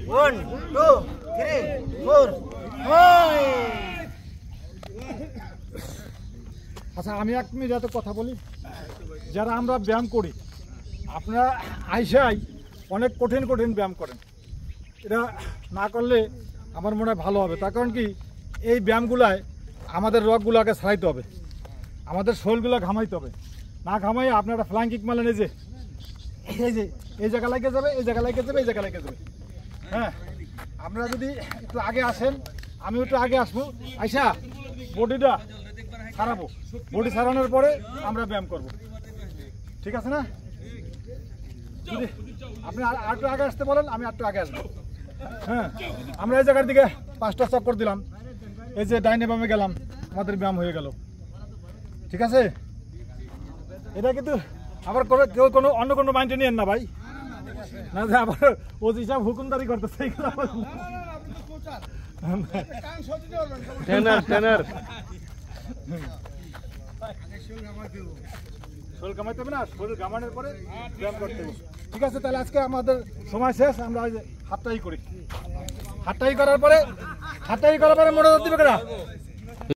1 2 3 4 5। আচ্ছা আমি এক মিনিট এত কথা বলি। যারা আমরা ব্যায়াম করি, আপনারা আইসাই অনেক কঠিন কঠিন ব্যায়াম করেন, এটা না করলে আমার মনে হয় ভালো হবে। তার কারণ কি, এই ব্যায়ামগুলায় আমাদের রগগুলোকে ছাড়াইতে হবে, আমাদের শরীরগুলো ঘামাইতে হবে। না ঘামাই আপনারা ফ্লাইং কিক মারলেন, এই যে এই জায়গা লাগে যাবে, এই জায়গা লাগে যাবে, এই জায়গা লাগে যাবে। হ্যাঁ, আপনারা যদি একটু আগে আসেন, আমি একটু আগে আসবো, আইসা বডিটা ছাড়াবো, বডি ছাড়ানোর পরে আমরা ব্যায়াম করব, ঠিক আছে না? যদি আপনি আর একটু আগে আসতে বলেন, আমি একটু আগে আসবো। হ্যাঁ, আমরা এই জায়গার দিকে 5টা চক্কর দিলাম, এই যে ডাইনে বামে গেলাম, আমাদের ব্যায়াম হয়ে গেল, ঠিক আছে? এটা কিন্তু আবার কেউ কোনো অন্য কোনো মাইন্ডে নিয়েন না ভাই, না যে আবার ও হিসাব হুকুমদারি করতেছে। শরীর কামাইতে হবে না, শরীর কামানোর পরে ব্যায়াম করতে হবে, ঠিক আছে? তাহলে আজকে আমাদের সময় শেষ, আমরা হাতটাই করি। হাতটাই করার পরে মনোযোগ দিবে কেনা।